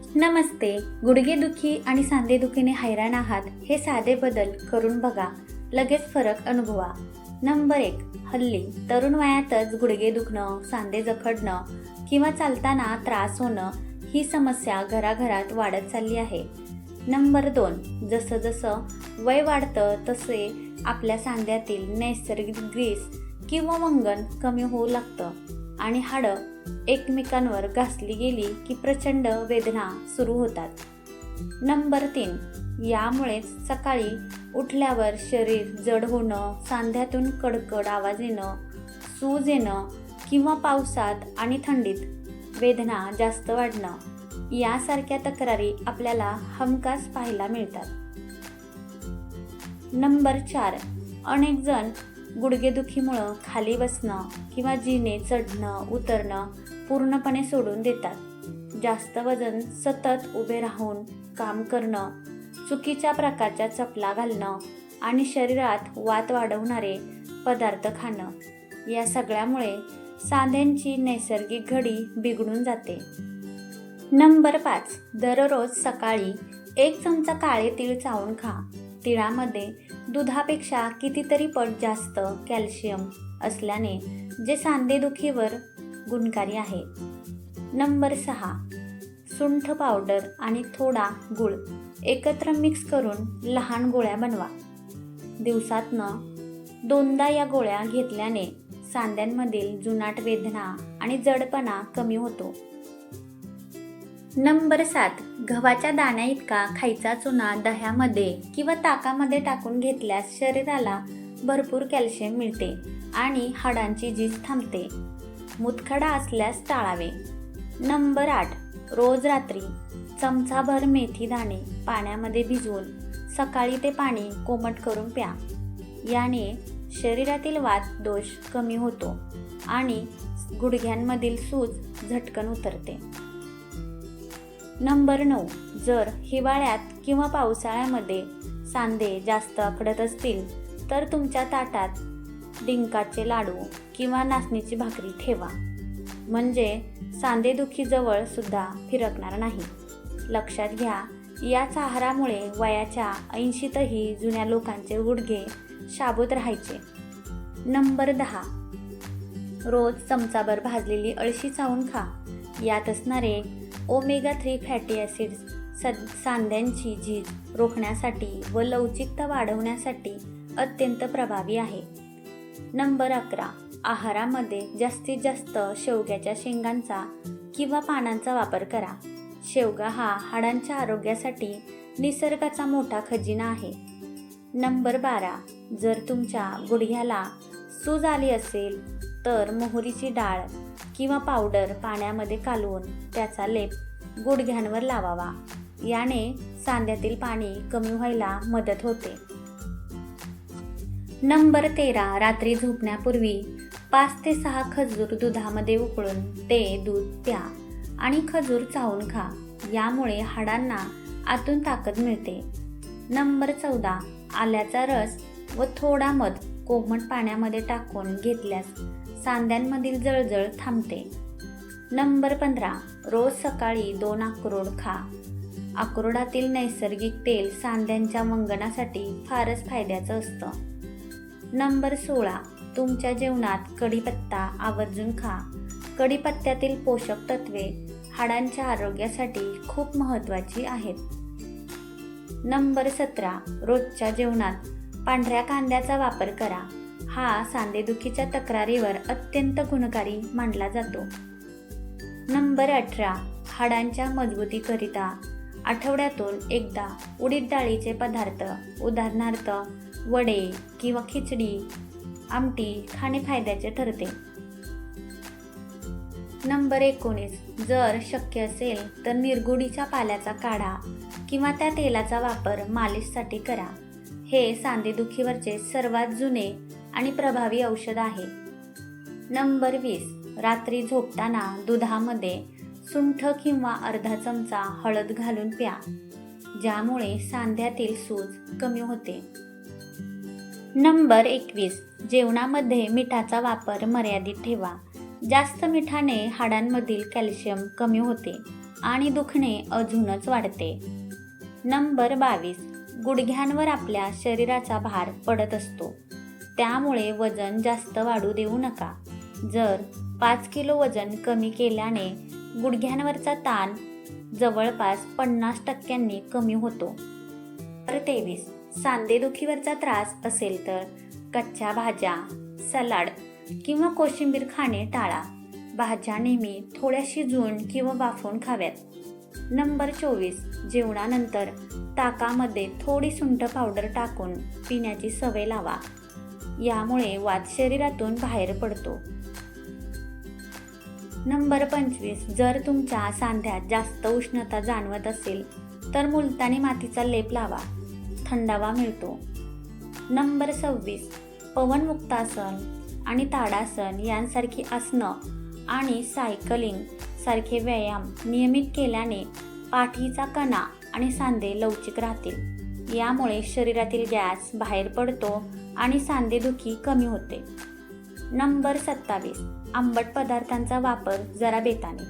नमस्ते. गुडघेदुखी आणि सांधेदुखीने हैराण आहात? हे साधे बदल करून बघा, लगेच फरक अनुभवा. नंबर 1. हल्ली तरुण वयातच गुडघे दुखणं, सांधे जखडणं किंवा चालताना त्रास होणं ही समस्या घराघरात वाढत चालली आहे. नंबर 2. जसं जसं वय वाढतं तसे आपल्या सांध्यातील नैसर्गिक ग्रीस किंवा वंगण कमी होऊ लागतं आणि हाडं एकमेकांवर घासली गेली की प्रचंड वेदना सुरू होतात. नंबर 3. यामुळेच सकाळी उठल्यावर शरीर जड होणं, सांध्यातून कडकड आवाज येणं, सूज येणं किंवा पावसात आणि थंडीत वेदना जास्त वाढणं यासारख्या तक्रारी आपल्याला हमखास पाहायला मिळतात. नंबर 4. अनेक जण गुडघेदुखीमुळं खाली बसणं किंवा जिने चढणं उतरणं पूर्णपणे सोडून देतात. जास्त वजन सतत उभे राहून काम करणं, चुकीच्या प्रकारच्या चपला घालणं आणि शरीरात वात वाढवणारे पदार्थ खाणं या सगळ्यामुळे सांध्यांची नैसर्गिक घडी बिघडून जाते. नंबर 5. दररोज सकाळी 1 चमचा काळे तीळ चावून खा. तिळामध्ये दुधापेक्षा कितीतरी पट जास्त कॅल्शियम असल्याने जे सांधेदुखीवर गुणकारी आहे. नंबर 6. सुंठ पावडर आणि थोडा गूळ एकत्र मिक्स करून लहान गोळ्या बनवा. दिवसातनं 2दा या गोळ्या घेतल्याने सांध्यांमधील जुनाट वेदना आणि जडपणा कमी होतो. नंबर 7. गव्हाच्या दाण्या इतका खायचा चुना दह्यामध्ये किंवा ताकामध्ये टाकून घेतल्यास शरीराला भरपूर कॅल्शियम मिळते आणि हाडांची झीज थांबते. मुतखडा असल्यास टाळावे. नंबर 8. रोज रात्री चमचाभर मेथी दाणे पाण्यामध्ये भिजवून सकाळी ते पाणी कोमट करून प्या. याने शरीरातील वात दोष कमी होतो आणि गुडघ्यांमधील सूज झटकन उतरते. नंबर 9. जर हिवाळ्यात किंवा पावसाळ्यामध्ये सांधे जास्त आकडत असतील तर तुमच्या ताटात डिंकाचे लाडू किंवा नाचणीची भाकरी ठेवा, म्हणजे सांधेदुखी जवळ सुद्धा फिरकणार नाही. लक्षात घ्या, याच आहारामुळे वयाच्या 80तही जुन्या लोकांचे गुडघे शाबूत राहायचे. नंबर 10. रोज चमचाभर भाजलेली अळशी चावून खा. यात असणारे ओमेगा 3 फॅटी ॲसिड्स सांध्यांची झीज रोखण्यासाठी व लवचिकता वाढवण्यासाठी अत्यंत प्रभावी आहे. नंबर 11. आहारामध्ये जास्तीत जास्त शेवग्याच्या शेंगांचा किंवा पानांचा वापर करा. शेवगा हा हाडांच्या आरोग्यासाठी निसर्गाचा मोठा खजिना आहे. नंबर 12. जर तुमच्या गुडघ्याला सूज आली असेल तर मोहरीची डाळ किंवा पावडर पाण्यामध्ये कालवून त्याचा लेप गुडघ्यांवर लावावा. याने सांध्यातील पाणी कमी व्हायला मदत होते. नंबर 13. रात्री झोपण्यापूर्वी 5 ते 6 खजूर दुधामध्ये उकळून ते दूध प्या आणि खजूर चावून खा. यामुळे हाडांना आतून ताकद मिळते. नंबर 14. आल्याचा रस व थोडा मध कोमट पाण्यामध्ये टाकून घेतल्यास सांध्यांमधील जळजळ थांबते. नंबर 15. रोज सकाळी 2 अक्रोड खा. अक्रोडातील नैसर्गिक तेल सांध्यांच्या वंगणासाठी फारच फायद्याचं असतं. नंबर 16. तुमच्या जेवणात कढीपत्ता आवर्जून खा. कढीपत्त्यातील पोषक तत्वे हाडांच्या आरोग्यासाठी खूप महत्त्वाची आहेत. नंबर 17. रोजच्या जेवणात पांढऱ्या कांद्याचा वापर करा. हा सांधेदुखीच्या तक्रारीवर अत्यंत गुणकारी मानला जातो. नंबर 18. हाडांच्या मजबूतीकरिता आठवड्यातून एकदा उडीद डाळीचे पदार्थ उदाहरणार्थ वडे किंवा खिचडी आमटी खाणे फायद्याचे ठरते. नंबर 19. जर शक्य असेल तर निरगुडीच्या पाल्याचा काढा किंवा त्या तेलाचा वापर मालिशसाठी करा. हे सांधेदुखीवरचे सर्वात जुने आणि प्रभावी औषध आहे. नंबर 20. रात्री झोपताना दुधामध्ये सुंठ किंवा अर्धा चमचा हळद घालून प्या, ज्यामुळे सांध्यातील सूज कमी होते. नंबर 21. जेवणामध्ये मिठाचा वापर मर्यादित ठेवा. जास्त मिठाने हाडांमधील कॅल्शियम कमी होते आणि दुखणे अजूनच वाढते. नंबर 22. गुडघ्यांवर आपल्या शरीराचा भार पडत असतो, त्यामुळे वजन जास्त वाढू देऊ नका. जर 5 किलो वजन कमी केल्याने गुडघ्यांवरचा ताण जवळपास 50% कमी होतो. नंबर 23. सांधेदुखीवरचा त्रास असेल तर कच्च्या भाज्या, सलाड किंवा कोशिंबीर खाणे टाळा. भाज्या नेहमी थोड्या शिजवून किंवा वाफवून खाव्यात. नंबर 24. जेवणानंतर ताकामध्ये थोडी सुंठ पावडर टाकून पिण्याची सवय लावा. यामुळे वात शरीरातून बाहेर पडतो. नंबर 25. जर तुमच्या सांध्यात जास्त उष्णता जाणवत असेल तर मुलतानी मातीचा लेप लावा, थंडावा मिळतो. नंबर 26. पवनमुक्तासन आणि ताडासन यांसारखी आसनं आणि सायकलिंग सारखे व्यायाम नियमित केल्याने पाठीचा कणा आणि सांधे लवचिक राहतील. यामुळे शरीरातील गॅस बाहेर पडतो आणि सांधेदुखी कमी होते. नंबर 27. आंबट पदार्थांचा वापर जरा बेताने.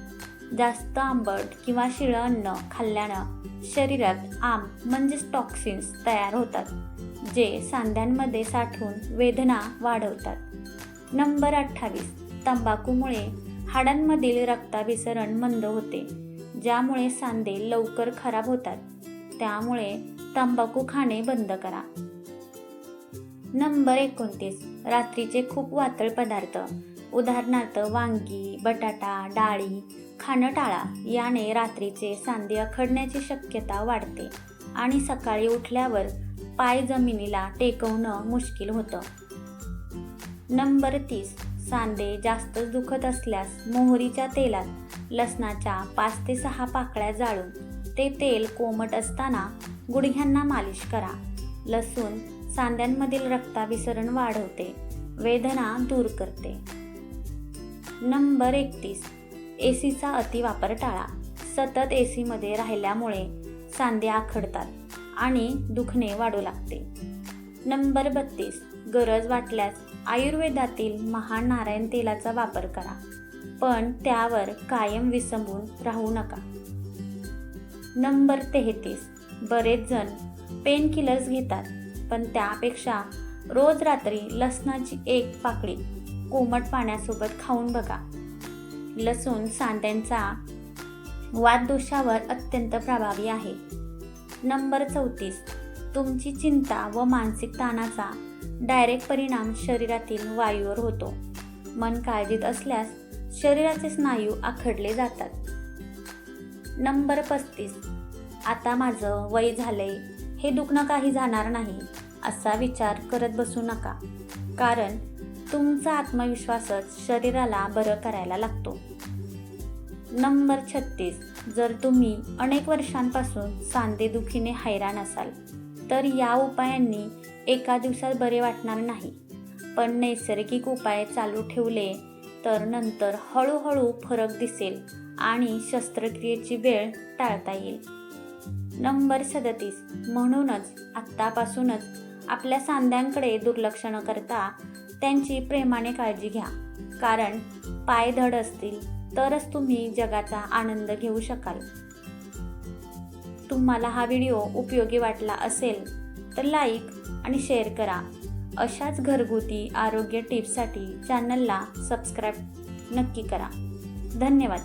जास्त आंबट किंवा शिळं अन्न खाल्ल्यानं शरीरात आम म्हणजेच टॉक्सिन्स तयार होतात, जे सांध्यांमध्ये साठून वेदना वाढवतात. नंबर 28. तंबाखूमुळे हाडांमधील रक्ताभिसरण मंद होते, ज्यामुळे सांधे लवकर खराब होतात. त्यामुळे तंबाखू खाणे बंद करा. नंबर 29. रात्रीचे खूप वातळ पदार्थ उदाहरणार्थ वांगी, बटाटा, डाळी खाणं टाळा. याने रात्रीचे सांधे अखडण्याची शक्यता वाढते आणि सकाळी उठल्यावर पाय जमिनीला टेकवणं मुश्किल होतं. नंबर 30. सांधे जास्त दुखत असल्यास मोहरीच्या तेलात लसणाच्या 5 ते 6 पाकळ्या जाळून ते तेल कोमट असताना गुडघ्यांना मालिश करा. लसूण सांध्यांमधील रक्ताभिसरण वाढवते, वेदना दूर करते. नंबर 31. एसीचा अतिवापर टाळा. सतत एसीमध्ये राहिल्यामुळे सांधे आखडतात आणि दुखणे वाढू लागते. नंबर 32. गरज वाटल्यास आयुर्वेदातील महानारायण तेलाचा वापर करा, पण त्यावर कायम विसंबून राहू नका. नंबर 33. बरेच जण पेन किलर्स घेतात, पण त्यापेक्षा रोज रात्री लसणाची 1 पाकळी कोमट पाण्यासोबत खाऊन बघा. लसूण सांध्यांचा वातदोषावर अत्यंत प्रभावी आहे. नंबर 34. तुमची चिंता व मानसिक ताणाचा डायरेक्ट परिणाम शरीरातील वायूवर होतो. मन काळजीत असल्यास शरीराचे स्नायू आखडले जातात. नंबर 35. आता माझं वय झालंय, हे दुखणं काही जाणार नाही असा विचार करत बसू नका, कारण तुमचा आत्मविश्वासच शरीराला बरं करायला लागतो. नंबर 36. जर तुम्ही अनेक वर्षांपासून सांधेदुखीने हैराण असाल तर या उपायांनी एका दिवसात बरे वाटणार नाही, पण नैसर्गिक उपाय चालू ठेवले तर नंतर हळूहळू फरक दिसेल आणि शस्त्रक्रियेची वेळ टाळता येईल. नंबर 37. म्हणूनच आत्तापासूनच आपल्या सांध्यांकडे दुर्लक्ष न करता त्यांची प्रेमाने काळजी घ्या, कारण पाय धड असतील तरच तुम्ही जगाचा आनंद घेऊ शकाल. तुम्हाला हा व्हिडिओ उपयोगी वाटला असेल तर लाईक आणि शेअर करा. अशाच घरगुती आरोग्य टिप्ससाठी चॅनलला सबस्क्राईब नक्की करा. धन्यवाद.